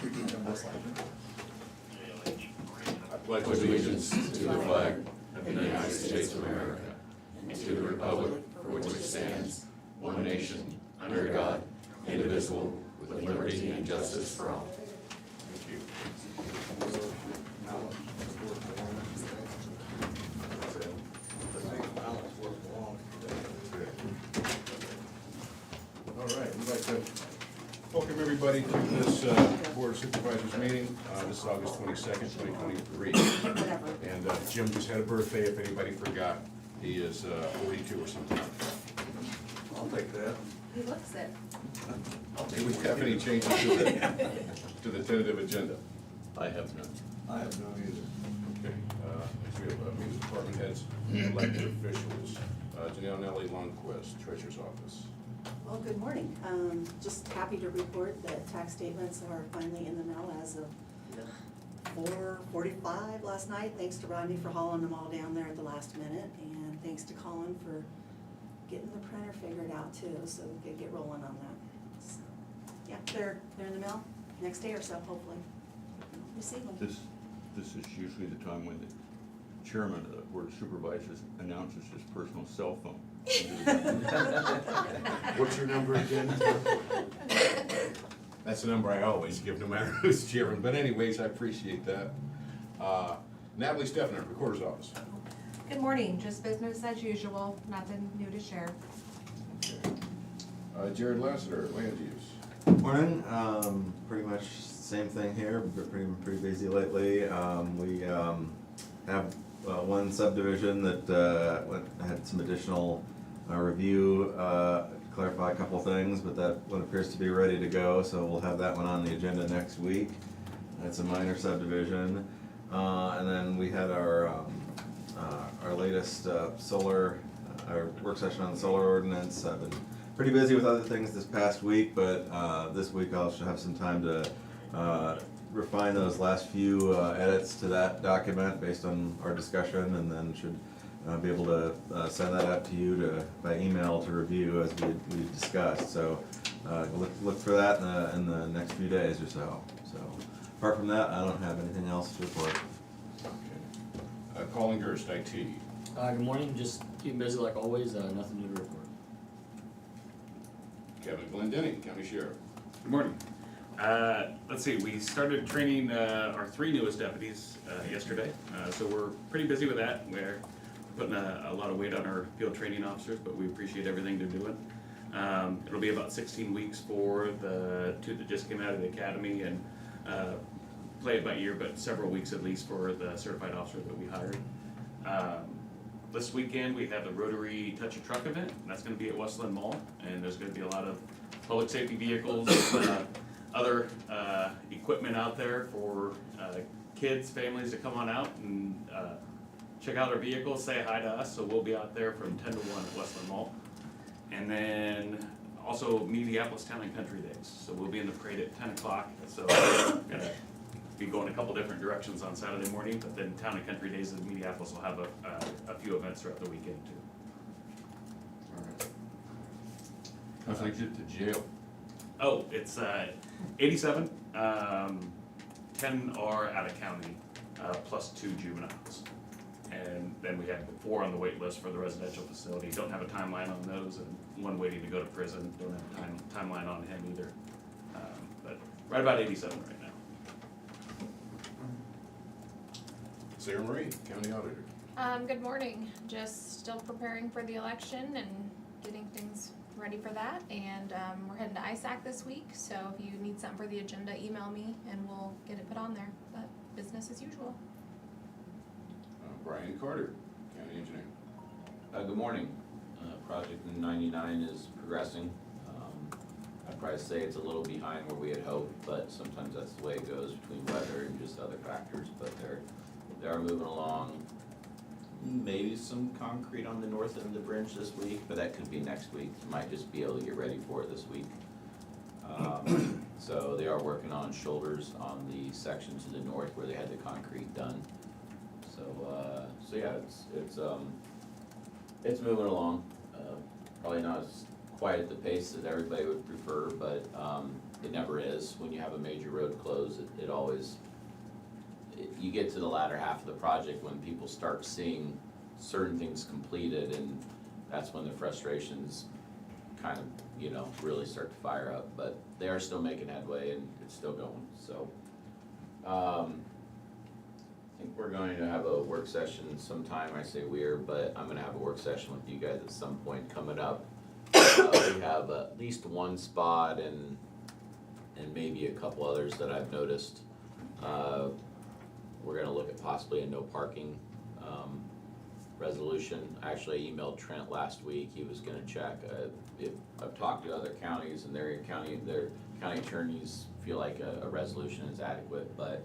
I pledge allegiance to the flag of the United States of America and to the republic for which it stands, one nation, under God, indivisible, with liberty and justice for all. Thank you. All right, we'd like to welcome everybody to this Board of Supervisors meeting. This is August 22nd, 2023. And Jim just had a birthday, if anybody forgot. He is 42 or something. I'll take that. He looks it. Do we have any changes to the tentative agenda? I have none. I have no either. Okay, next we have meeting department heads, elected officials. Janelle Nellie Lundquist, Treasurer's Office. Well, good morning. Just happy to report that tax statements are finally in the mail as of 4:45 last night. Thanks to Rodney for hauling them all down there at the last minute, and thanks to Colin for getting the printer figured out too, so we could get rolling on that. So, yeah, they're in the mail next day or so, hopefully. Receive them. This is usually the time when the chairman of the Board of Supervisors announces his personal cell phone. What's your number again? That's the number I always give, no matter who's chairman, but anyways, I appreciate that. Natalie Steffner, Recorder's Office. Good morning, just business as usual, nothing new to share. Okay. Jared Lassiter, Land Use. Morning, pretty much same thing here, been pretty busy lately. We have one subdivision that had some additional review, clarify a couple things, but that one appears to be ready to go, so we'll have that one on the agenda next week. It's a minor subdivision. And then we had our latest solar, our work session on the solar ordinance. I've been pretty busy with other things this past week, but this week I'll have some time to refine those last few edits to that document based on our discussion, and then should be able to send that out to you by email to review as we discussed. So look for that in the next few days or so. So apart from that, I don't have anything else to report. Okay. Colin Gerst, IT. Good morning, just keeping busy like always, nothing new to report. Kevin Glendenning, County Sheriff. Good morning. Let's see, we started training our 3 newest deputies yesterday, so we're pretty busy with that. We're putting a lot of weight on our field training officers, but we appreciate everything they're doing. It'll be about 16 weeks for the 2 that just came out of the academy, and play it by ear, but several weeks at least for the certified officer that we hired. This weekend we have the Rotary Touch a Truck event. That's going to be at Westland Mall, and there's going to be a lot of public safety vehicles, other equipment out there for kids, families to come on out and check out our vehicles, say hi to us. So we'll be out there from 10 to 1 at Westland Mall. And then also Minneapolis Town and Country Days. So we'll be in the parade at 10 o'clock. So we're going to be going a couple different directions on Saturday morning, but then Town and Country Days in Minneapolis will have a few events throughout the weekend too. All right. How's things at the jail? Oh, it's 87. 10 are out of county, plus 2 juveniles. And then we have 4 on the wait list for the residential facility. Don't have a timeline on those, and 1 waiting to go to prison. Don't have a timeline on him either. But right about 87 right now. Sarah Marie, County Auditor. Good morning. Just still preparing for the election and getting things ready for that. And we're heading to ISAC this week, so if you need something for the agenda, email me and we'll get it put on there. But business as usual. Brian Carter, County Engineer. Good morning. Project 99 is progressing. I'd probably say it's a little behind where we had hoped, but sometimes that's the way it goes between weather and just other factors. But they are moving along. Maybe some concrete on the north end of the bridge this week, but that could be next week. You might just be able to get ready for it this week. So they are working on shoulders on the section to the north where they had the concrete done. So yeah, it's moving along. Probably not as quite at the pace that everybody would prefer, but it never is. When you have a major road close, it always, you get to the latter half of the project when people start seeing certain things completed, and that's when the frustrations kind of, you know, really start to fire up. But they are still making headway and it's still going, so. I think we're going to have a work session sometime. I say we're, but I'm gonna have a work session with you guys at some point coming up. We have at least one spot and maybe a couple others that I've noticed. We're gonna look at possibly a no parking resolution. Actually, I emailed Trent last week. He was gonna check. I've talked to other counties and their county attorneys feel like a resolution is adequate, but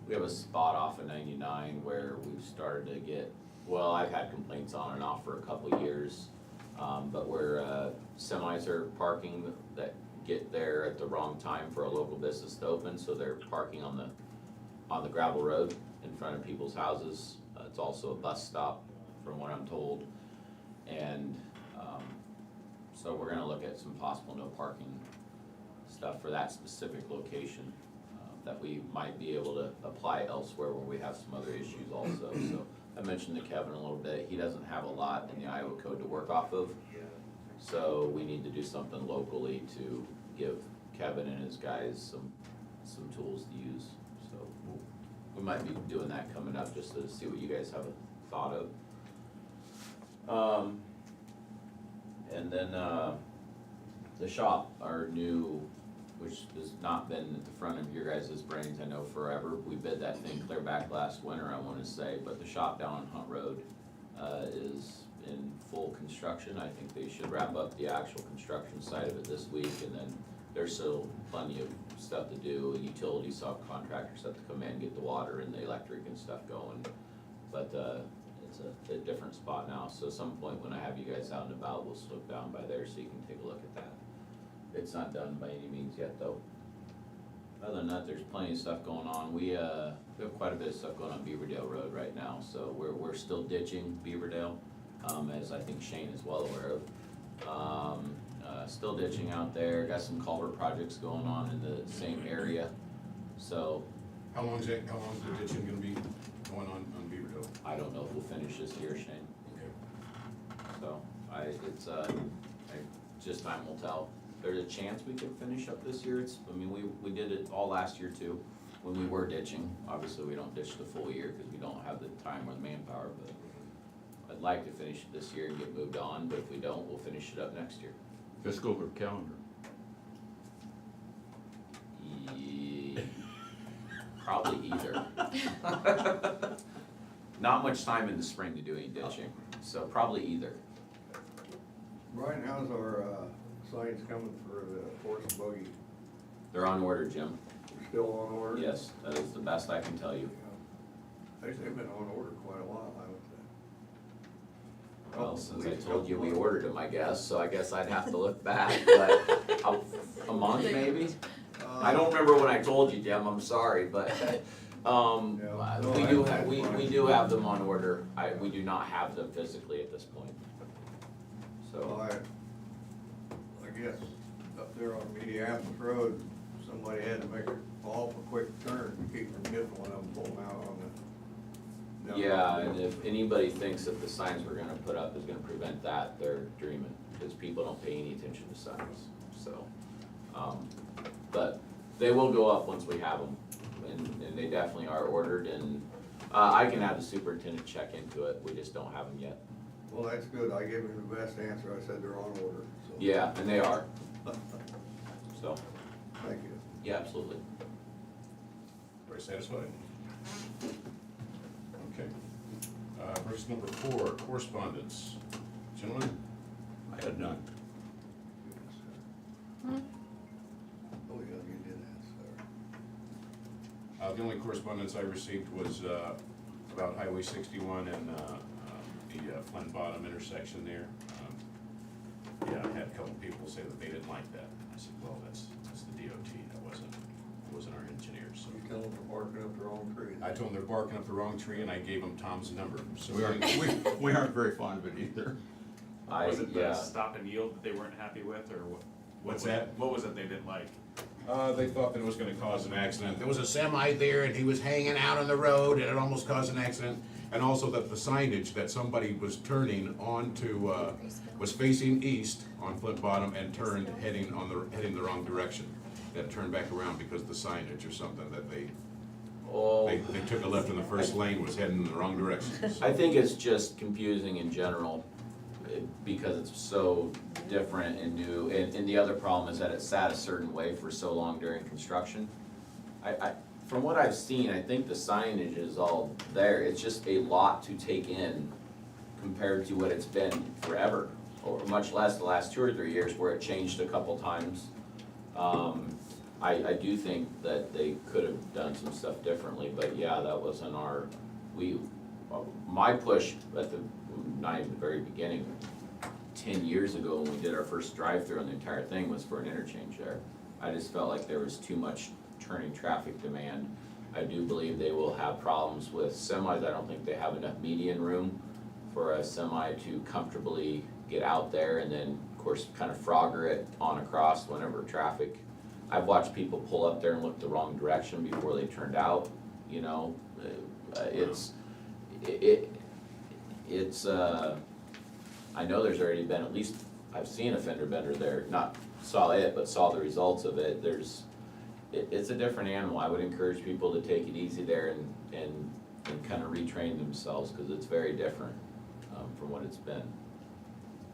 we have a spot off of 99 where we've started to get, well, I've had complaints on and off for a couple of years, but where semis are parking that get there at the wrong time for a local business to open, so they're parking on the gravel road in front of people's houses. It's also a bus stop, from what I'm told, and so we're gonna look at some possible no parking stuff for that specific location that we might be able to apply elsewhere where we have some other issues also. So I mentioned to Kevin a little bit, he doesn't have a lot in the Iowa code to work off of, so we need to do something locally to give Kevin and his guys some tools to use. So we might be doing that coming up just to see what you guys have a thought of. And then the shop, our new, which has not been at the front of your guys' brains, I know forever. We bid that thing clear back last winter, I wanna say, but the shop down on Hunt Road is in full construction. I think they should wrap up the actual construction side of it this week, and then there's still plenty of stuff to do. Utility subcontractors have to come in, get the water and the electric and stuff going. But it's a different spot now, so at some point when I have you guys out and about, we'll slip down by there so you can take a look at that. It's not done by any means yet though. Other than that, there's plenty of stuff going on. We have quite a bit of stuff going on Beaverdale Road right now, so we're still ditching Beaverdale, as I think Shane is well aware of. Still ditching out there, got some culvert projects going on in the same area, so. How long is the ditching gonna be going on Beaverdale? I don't know if we'll finish this year, Shane. Okay. So, just time will tell. There's a chance we could finish up this year. We did it all last year too, when we were ditching. Obviously, we don't ditch the full year because we don't have the time or the manpower, but I'd like to finish it this year and get moved on, but if we don't, we'll finish it up next year. Fiscal or calendar? Probably either. Not much time in the spring to do any ditching, so probably either. Brian, how's our signs coming for the horse and buggy? They're on order, Jim. They're still on order? Yes, that is the best I can tell you. Yeah. They've been on order quite a while, haven't they? Well, since I told you we ordered them, I guess, so I guess I'd have to look back, but a month maybe? I don't remember when I told you, Jim, I'm sorry, but, we do have them on order. We do not have them physically at this point. Well, So, I guess up there on Minneapolis Road, somebody had to make an awful quick turn to keep from hitting one of them pulling out on the. yeah, and if anybody thinks that the signs we're gonna put up is gonna prevent that, they're dreaming, because people don't pay any attention to signs, so. But they will go up once we have them, and they definitely are ordered, and I can have the superintendent check into it, we just don't have them yet. Well, that's good. I gave him the best answer. I said they're on order, so. Yeah, and they are, so, Thank you. yeah, absolutely. Everybody satisfied? Okay. Verse number 4, correspondence. Gentlemen? I had none. Oh, yeah, you did that, sir. The only correspondence I received was about Highway 61 and the Flint Bottom intersection there. Yeah, I had a couple people say that they didn't like that. I said, well, that's the DOT, that wasn't our engineers. So You tell them they're barking up the wrong tree. I told them they're barking up the wrong tree, and I gave them Tom's number. So We aren't very fond of it either. Was it the Yeah, stop and yield that they weren't happy with, or what? What's that? What was it they didn't like? They thought that it was gonna cause an accident. There was a semi there and he was hanging out on the road and it almost caused an accident. And also that the signage that somebody was turning onto, was facing east on Flint Bottom and turned heading the wrong direction. They had to turn back around because of the signage or something that they took a left in the first lane, was heading in the wrong direction. I think it's just confusing in general, because it's so different and new, and the other problem is that it sat a certain way for so long during construction. From what I've seen, I think the signage is all there, it's just a lot to take in compared to what it's been forever, or much less the last 2 or 3 years where it changed a couple times. I do think that they could have done some stuff differently, but yeah, that wasn't my push at not even the very beginning, 10 years ago when we did our first drive-through on the entire thing was for an interchange there. I just felt like there was too much turning traffic demand. I do believe they will have problems with semis. I don't think they have enough median room for a semi to comfortably get out there and then, of course, kind of frogger it on across whenever traffic. I've watched people pull up there and look the wrong direction before they turned out, you know. I know there's already been at least, I've seen a fender bender there, not saw it, but saw the results of it. It's a different animal. I would encourage people to take it easy there and kind of retrain themselves, because it's very different from what it's been.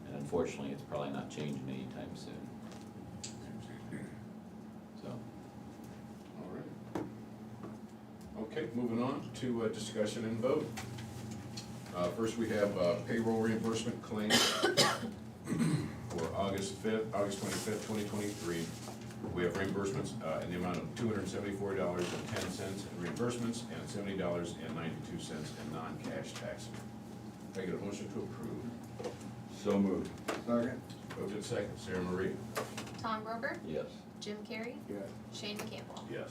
And unfortunately, it's probably not changing anytime soon. So. All right. Okay, moving on to discussion and vote. First, we have payroll reimbursement claim for August 25th, 2023. We have reimbursements in the amount of $274.10 in reimbursements and $70.92 in non-cash tax. Can I get a motion to approve? So moved. Second? Moved in second. Sarah Marie? Tom Broker, Yes. Jim Carrey, Yes. Shane Campbell. Yes.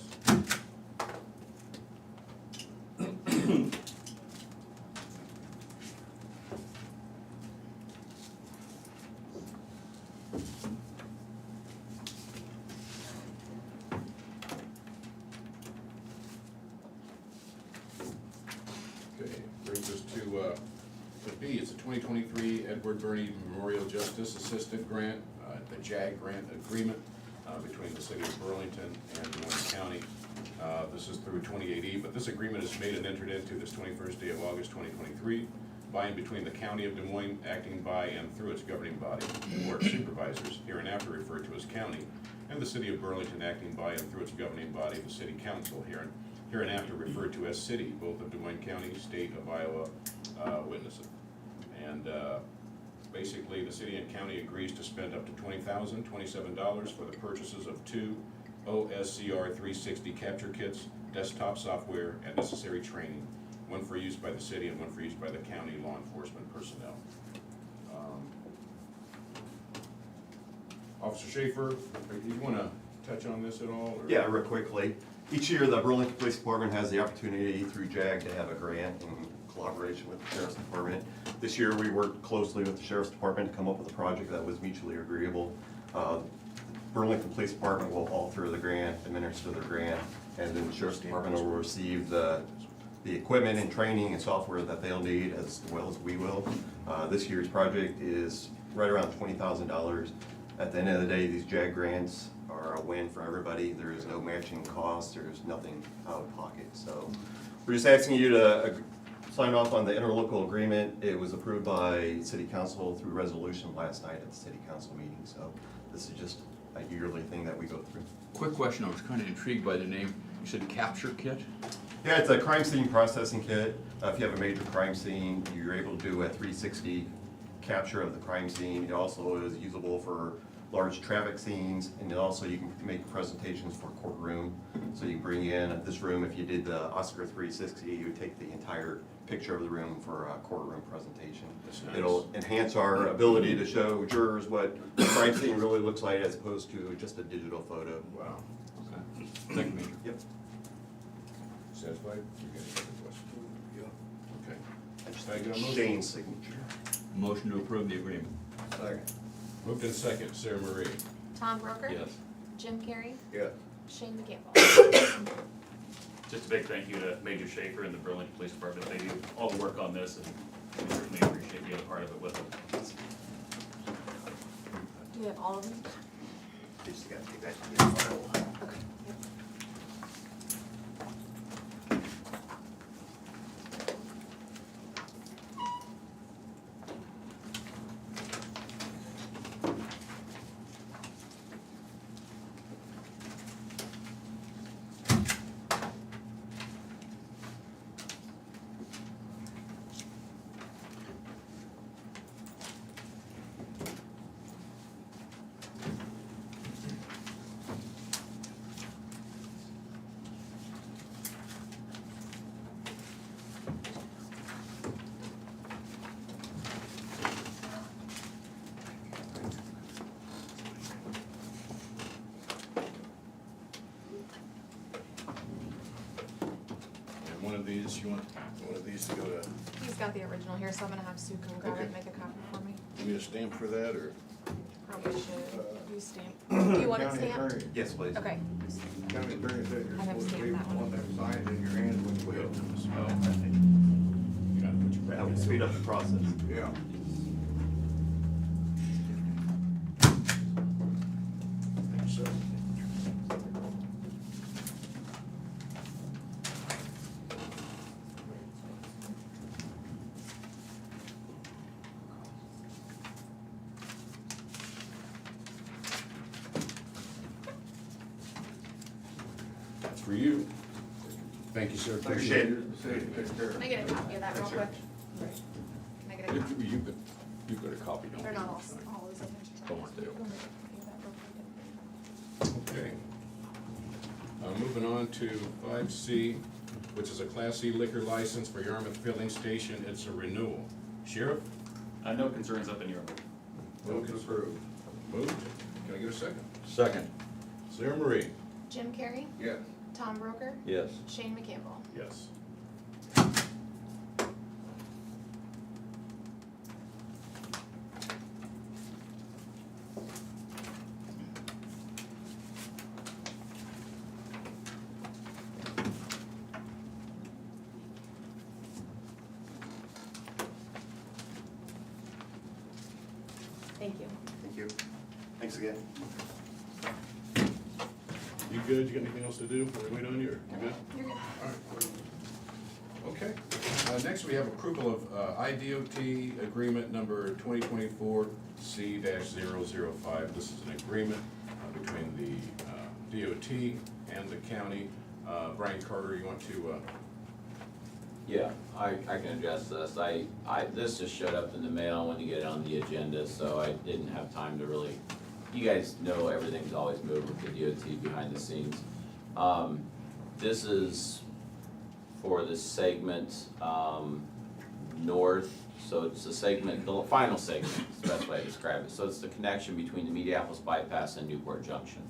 Okay, brings us to B, it's a 2023 Edward Bernie Memorial Justice Assistant Grant, the JAG grant agreement between the city of Burlington and Des Moines County. This is through 2080, but this agreement is made and entered into this 21st day of August 2023 by and between the County of Des Moines acting by and through its governing body, the Board of Supervisors, hereinafter referred to as county, and the city of Burlington acting by and through its governing body, the city council, hereinafter referred to as city, both of Des Moines County, state of Iowa, witness it. And basically, the city and county agrees to spend up to $20,027 for the purchases of 2 OSCR 360 capture kits, desktop software, and necessary training, one for use by the city and one for use by the county law enforcement personnel. Officer Schaefer, do you want to touch on this at all? Or? Yeah, real quickly. Each year, the Burlington Police Department has the opportunity through JAG to have a grant in collaboration with the Sheriff's Department. This year, we worked closely with the Sheriff's Department to come up with a project that was mutually agreeable. Burlington Police Department will author the grant, administer the grant, and then the Sheriff's Department will receive the equipment and training and software that they'll need, as well as we will. This year's project is right around $20,000. At the end of the day, these JAG grants are a win for everybody. There is no matching cost. There's nothing out of pocket. So we're just asking you to sign off on the interlocal agreement. It was approved by City Council through resolution last night at the City Council meeting. So this is just a yearly thing that we go through. Quick question, I was kind of intrigued by the name. You said capture kit? Yeah, it's a crime scene processing kit. If you have a major crime scene, you're able to do a 360 capture of the crime scene. It also is usable for large traffic scenes, and then also you can make presentations for courtroom. So you bring in this room, if you did the Oscar 360, you would take the entire picture of the room for a courtroom presentation. Nice. It'll enhance our ability to show jurors what the crime scene really looks like as opposed to just a digital photo. Wow. Okay. Thank you, Major. Yep. Satisfied? You got any other questions? Yeah. Okay. Can I get a motion? Shane's signature. Motion to approve the agreement. Second? Moved in second. Sarah Marie? Tom Broker, Yes. Jim Carrey, Yes. Shane McCampbell. Just a big thank you to Major Schaefer and the Burlington Police Department. They do all the work on this, and we certainly appreciate being a part of it with them. Do we have all of them? Just gotta take that to the file. Okay. Yep. And one of these, you want one of these to go to, He's got the original here, so I'm gonna have Sue come grab it and Okay. make a copy for me. give me a stamp for that, or? Probably should. You stamp. Do you want it County stamped? attorney- Yes, please. Okay. County attorney said you're I have supposed to stamped leave that one. one that signs in your hand when you will. Oh, you gotta put your back. That would speed up the process. Yeah. Thank you, sir. That's for you. Thank you, sir. Appreciate it. Take care. Can I get a copy of that real quick? Can I get a copy? You've got a copy, don't you? They're not all the signatures. Don't want to. Go make a copy of that real quick. Okay. Moving on to 5C, which is a Class C liquor license for Yarmouth Filling Station. It's a renewal. Sheriff? No concerns up in your room. Move to approve. Moved. Can I get a second? Second. Sarah Marie? Jim Carrey, Yes. Tom Broker, Yes. Shane McCampbell. Yes. Thank you. Thank you. Thanks again. You good? You got anything else to do before we wait on you? Or you good? You're good. All right. Okay. Next, we have approval of IDOT agreement number 2024C-005. This is an agreement between the DOT and the county. Brian Carter, you want to? Yeah, I can address this. This just showed up in the mail when you get it on the agenda, so I didn't have time to really, you guys know everything's always moved with the DOT behind the scenes. This is for the segment, north, so it's the segment, the final segment, is the best way to describe it. So it's the connection between the Mediapolis bypass and Newport Junction.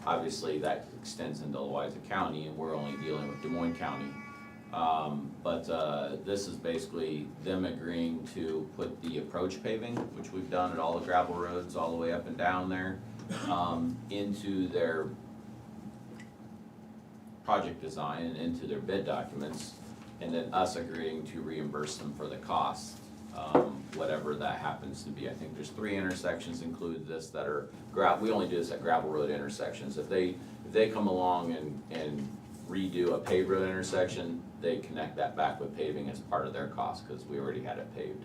Obviously, that extends into Louisa County, and we're only dealing with Des Moines County. This is basically them agreeing to put the approach paving, which we've done at all the gravel roads all the way up and down there, into their project design and into their bid documents, and then us agreeing to reimburse them for the cost, whatever that happens to be. I think there's 3 intersections included this that are we only do this at gravel road intersections. If they come along and redo a paved road intersection, they connect that back with paving as part of their cost, because we already had it paved.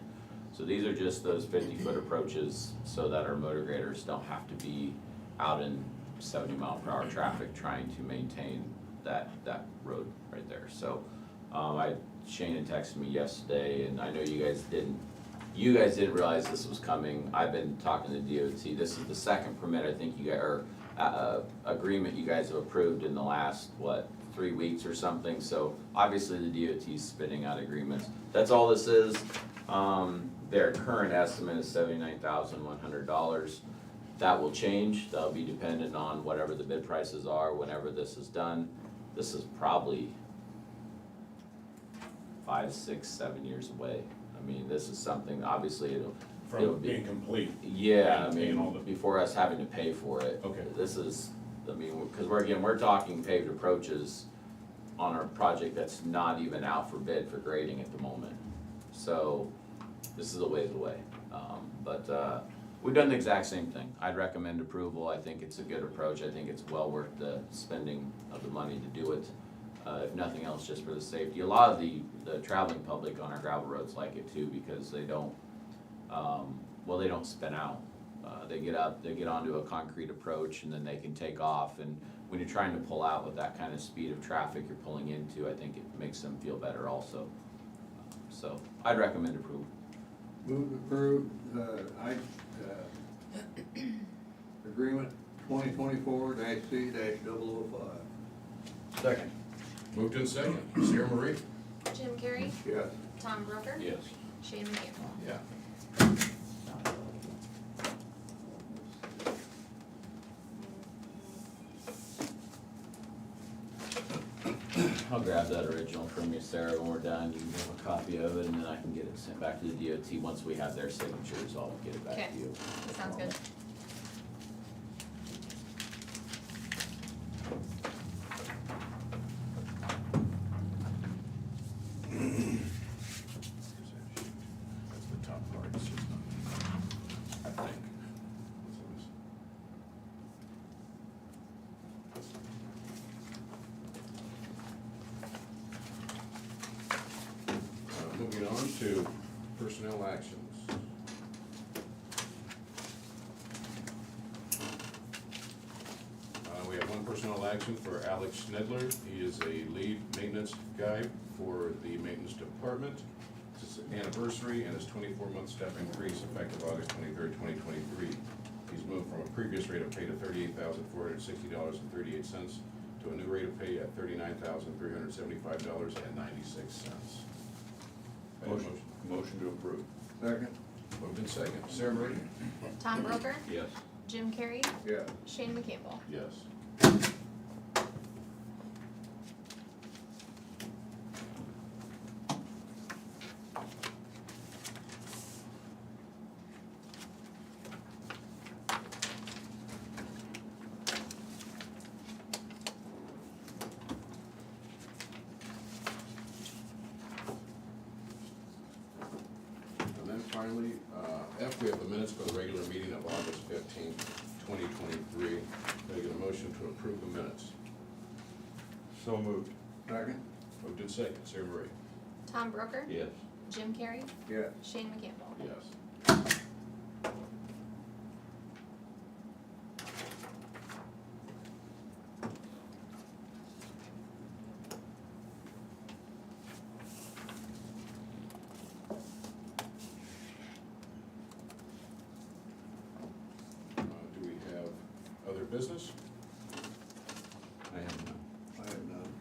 So these are just those 50-foot approaches so that our motor graders don't have to be out in 70-mile-per-hour traffic trying to maintain that road right there. So Shane had texted me yesterday, and I know you guys didn't realize this was coming. I've been talking to DOT. This is the second permit I think you guys, or agreement you guys have approved in the last, 3 weeks or something. So obviously the DOT is spitting out agreements. That's all this is. Their current estimate is $79,100. That will change. That'll be dependent on whatever the bid prices are whenever this is done. This is probably 5, 6, 7 years away. I mean, this is something, obviously it'll From be. being complete. Yeah, I and paying all mean, the- before us having to pay for it. Okay. This is I mean, because we're talking paved approaches on our project that's not even out for bid for grading at the moment. So this is a ways away. But we've done the exact same thing. I'd recommend approval. I think it's a good approach. I think it's well worth the spending of the money to do it. If nothing else, just for the safety. A lot of the traveling public on our gravel roads like it too, because they don't, they don't spin out. They get up, they get onto a concrete approach, and then they can take off. And when you're trying to pull out with that kind of speed of traffic you're pulling into, I think it makes them feel better also. So I'd recommend approval. Move approved, agreement 2024-C-005. Second. Moved in second. Sarah Marie? Jim Carrey, Yes. Tom Broker, Yes. Shane McCampbell. Yeah. I'll grab that original from you, Sarah, when we're done. You can have a copy of it, and then I can get it sent back to the DOT. Once we have their signatures, I'll get it back Okay. to you. That sounds good. That's the top part. It's just not- I think. Moving on to personnel actions. We have one personnel action for Alex Snedler. He is a lead maintenance guy for the maintenance department. It's his anniversary and his 24-month step increase effective August 23rd, 2023. He's moved from a previous rate of pay to $38,460.38 to a new rate of pay at $39,375.96. Motion to approve. Second. Moved in second. Sarah Marie? Tom Broker, Yes. Jim Carrey, Yes. Shane McCampbell. Yes. And then finally, F, we have the minutes for the regular meeting of August 15th, 2023. Can I get a motion to approve the minutes? So moved. Second. Moved in second. Sarah Marie? Tom Broker, Yes. Jim Carrey, Yes. Shane McCampbell. Yes. Do we have other business? I have none. I have none.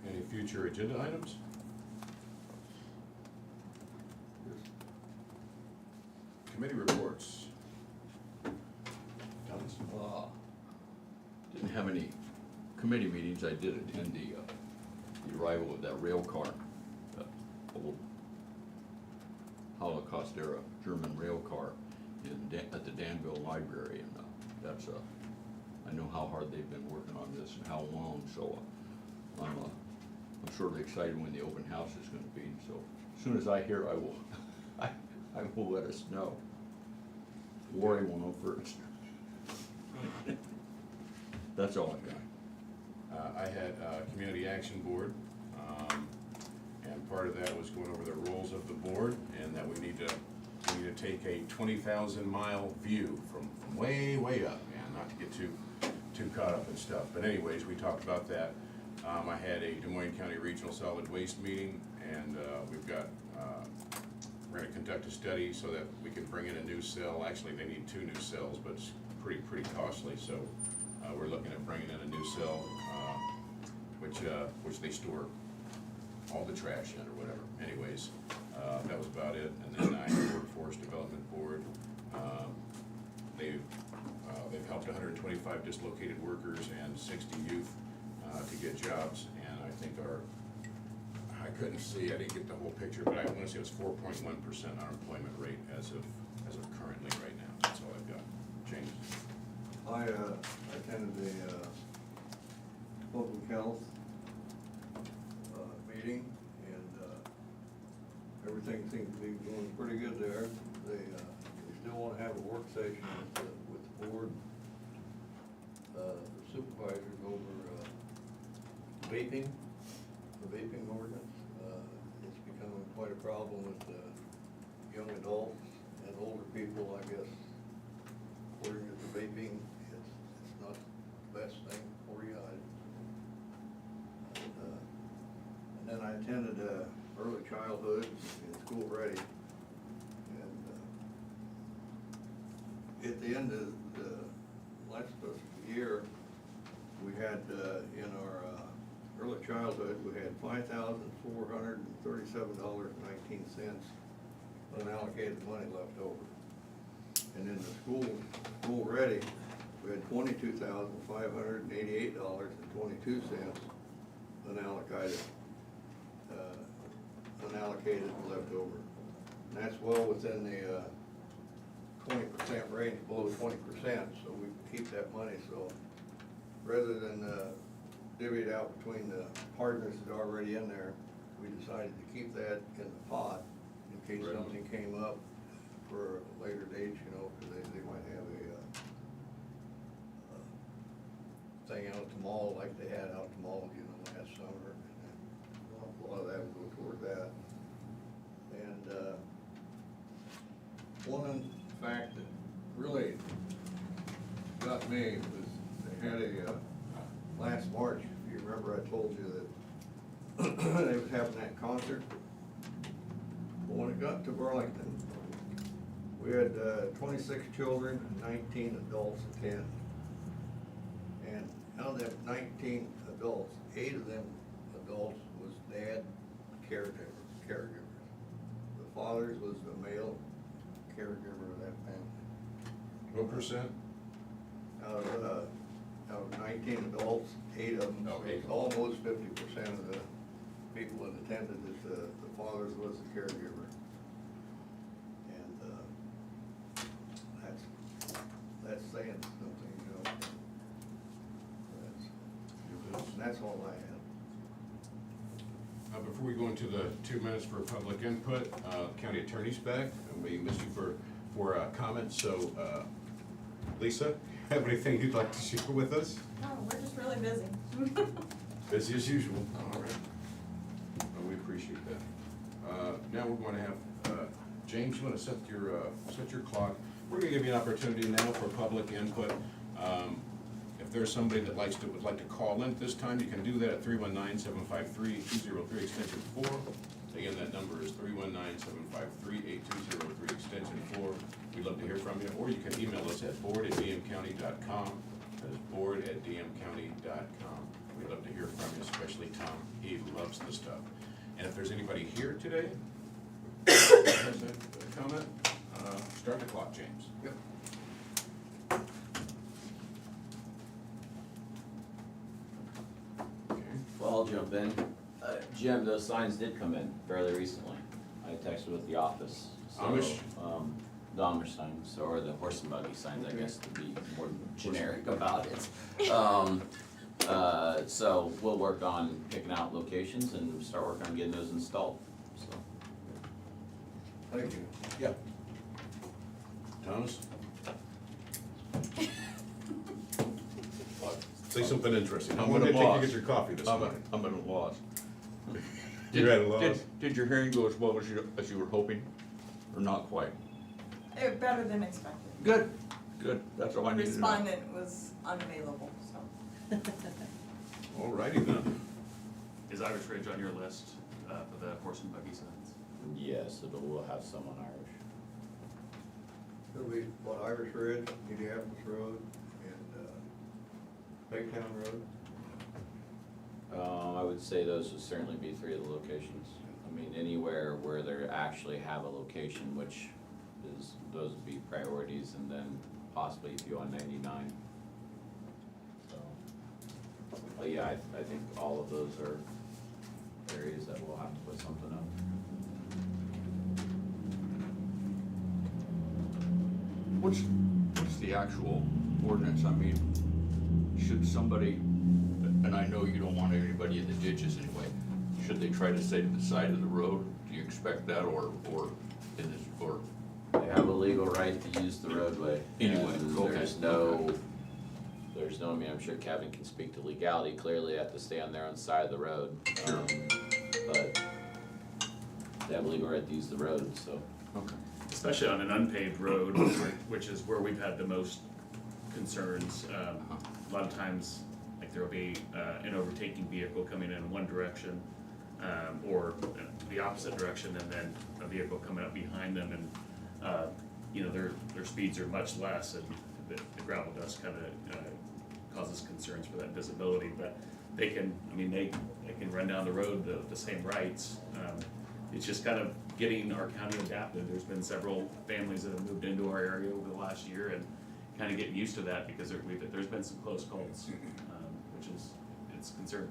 Any future agenda items? Committee reports. Thomas? Didn't have any committee meetings. I did attend the arrival of that rail car, old Holocaust era German rail car at the Danville Library, and that's I know how hard they've been working on this and how long, so I'm sort of excited when the open house is going to be. So as soon as I hear, I will I will let us know. Warren will know first. That's all I've got. I had Community Action Board, and part of that was going over the roles of the board, and that we need to take a 20,000-mile view from way, way up, man, not to get too caught up in stuff. But anyways, we talked about that. I had a Des Moines County Regional Solid Waste meeting, and we're gonna conduct a study so that we can bring in a new cell. Actually, they need 2 new cells, but it's pretty costly, so we're looking at bringing in a new cell, which they store all the trash in or whatever. Anyways, that was about it. And then I had Workforce Development Board. They've helped 125 dislocated workers and 60 youth to get jobs, and I think I couldn't see, I didn't get the whole picture, but I want to say it was 4.1% unemployment rate as of currently right now. That's all I've got. James? I attended the public health meeting, and everything seems to be going pretty good there. They still wanna have a work session with the board, the supervisors over vaping, the vaping ordinance. It's becoming quite a problem with young adults and older people, I guess. According to the vaping, it's not the best thing for you. And then I attended early childhood and school ready. And at the end of the last year, we had in our early childhood, we had $5,437.19 unallocated money left over. And in the school ready, we had $22,588.22 unallocated left over. And that's well within the 20% range, below 20%, so we keep that money. So rather than divvy it out between the partners that are already in there, we decided to keep that in the pot in case something came up for a later date, you know, because they might have a thing out at the mall like they had out at the mall, you know, last summer. And a lot of that would go toward that. And one fact that really got me was they had a last March, if you remember, I told you that they was having that concert. But when it got to Burlington, we had 26 children and 19 adults attend. And out of them 19 adults, 8 of them adults was dad caregivers. The fathers was the male caregiver of that family. What percent? Out of 19 adults, 8 of them, Oh, so eight. it's almost 50% of the people that attended that the fathers was the caregiver. And that's saying something, you know. That's all I have. Before we go into the 2 minutes for public input, county attorney's back, and we missed you for comments, so Lisa, have anything you'd like to share with us? No, we're just really busy. Busy as usual. All right. Well, we appreciate that. Now we're going to have, James, you want to set your clock. We're going to give you an opportunity now for public input. If there's somebody that would like to call in at this time, you can do that at 319-753-8203 extension 4. Again, that number is 319-753-8203 extension 4. We'd love to hear from you, or you can email us at board@dmcounty.com. That is board@dmcounty.com. We'd love to hear from you, especially Tom. He loves this stuff. And if there's anybody here today that has a comment, start the clock, James. Yep. Okay. Well, I'll jump in. Jim, those signs did come in fairly recently. I texted with the office. So, Amish? The Amish signs, or the horse and buggy signs, I guess, to be more generic about it. So we'll work on picking out locations and start working on getting those installed, so. Thank you. Yeah. Thomas? Say something interesting. How I'm long at did a it take you loss. to get your coffee this morning? I'm at a loss. You're at a loss? Did your hearing go as well as you were hoping, or not quite? Better than expected. Good, good, that's all I needed to know. Respondent was unavailable, so. Alrighty then. Is Irish Ridge on your list for the horse and buggy signs? Yes, we'll have someone Irish. It'll be, Irish Ridge, Indianapolis Road, and Baytown Road. I would say those would certainly be 3 of the locations. I mean, anywhere where they actually have a location, which is, those would be priorities, and then possibly if you on 99. So, but yeah, I think all of those are areas that we'll have to put something up. What's the actual ordinance? I mean, should somebody, and I know you don't want anybody in the ditches anyway, should they try to stay to the side of the road? Do you expect that, or in this, or? They have a legal right to use the roadway. Anyway, and okay, There's no, I mean, I'm sure Kevin can speak to legality, clearly they have to stay on their own side of the road. Sure. But they have a legal right to use the road, so. Okay. Especially on an unpaved road, which is where we've had the most concerns. A lot of times, like there'll be an overtaking vehicle coming in one direction, or the opposite direction, and then a vehicle coming up behind them, and you know, their speeds are much less, and the gravel dust kind of causes concerns for that visibility. But they can, I mean, they can run down the road the same rights. It's just kind of getting our county adapted. There's been several families that have moved into our area over the last year, and kind of getting used to that, because there's been some close calls, which is, it's concerning.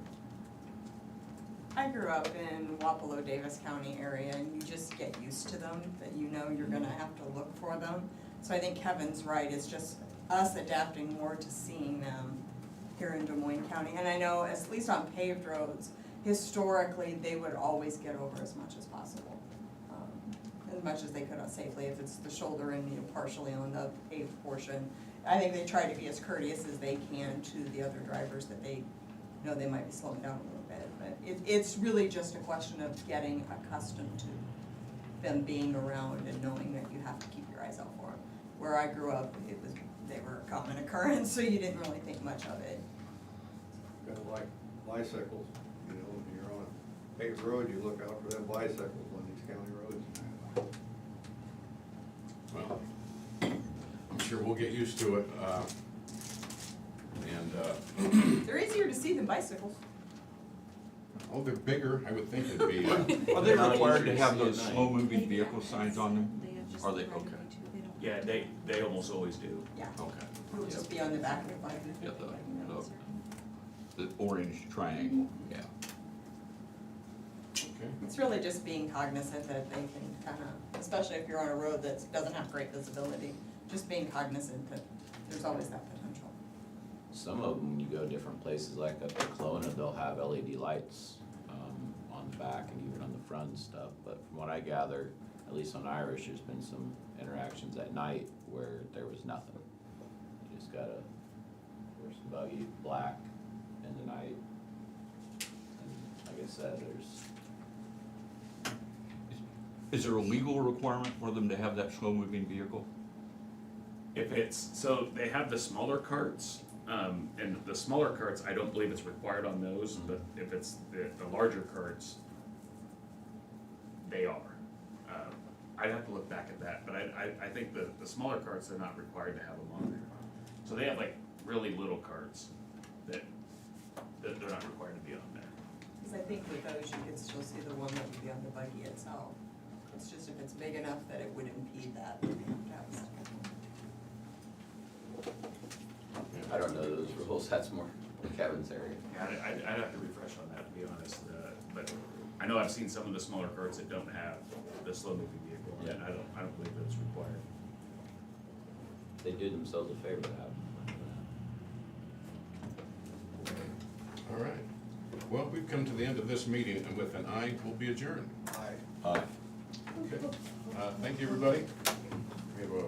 I grew up in Wapello, Davis County area, and you just get used to them, that you know you're gonna have to look for them. So I think Kevin's right, it's just us adapting more to seeing them here in Des Moines County. And I know, at least on paved roads, historically, they would always get over as much as possible. As much as they could safely, if it's the shoulder and, you know, partially on the paved portion. I think they try to be as courteous as they can to the other drivers that they know they might be slowing down a little bit. But it's really just a question of getting accustomed to them being around and knowing that you have to keep your eyes out for them. Where I grew up, they were a common occurrence, so you didn't really think much of it. Kind of like bicycles, you know, when you're on a paved road, you look out for them bicycles on these county roads. Well, I'm sure we'll get used to it, and, They're easier to see than bicycles. oh, they're bigger, I would think it'd be, Are they Not required to easy to have see at those night. slow-moving vehicle signs on them? Are they, okay, Yeah, they almost always do. Yeah, okay. it would just be on the back of the bike. Yeah, the orange triangle, yeah. okay. It's really just being cognizant that they can kinda, especially if you're on a road that doesn't have great visibility, just being cognizant that there's always that potential. Some of them, when you go different places, like up at Kelowna, they'll have LED lights on the back and even on the front and stuff. But from what I gather, at least on Irish, there's been some interactions at night where there was nothing. You just gotta, there's some buggy black in the night. And like I said, Is there a legal requirement for them to have that slow-moving vehicle? If it's, so they have the smaller carts, and the smaller carts, I don't believe it's required on those, but if it's the larger carts, they are. I'd have to look back at that, but I think the smaller carts, they're not required to have them on there. So they have like really little carts that they're not required to be on there. Cause I think with those, you could still see the one that would be on the buggy itself. It's just if it's big enough that it would impede that, you have to have a second one. I don't know those rules, that's more Kevin's area. Yeah, I'd have to refresh on that, to be honest, but I know I've seen some of the smaller carts that don't have the slow moving vehicle, and Yeah. I don't believe that it's required. They do themselves a favor to have them. All right. Well, we've come to the end of this meeting, and with an aye, we'll be adjourned. Aye. Okay. Thank you, everybody. We have a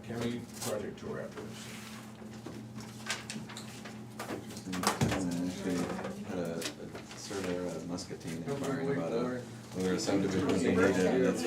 county project tour after this. Actually, had a surveyor at Muscatine inquiring about whether a subdivision was being needed, and it's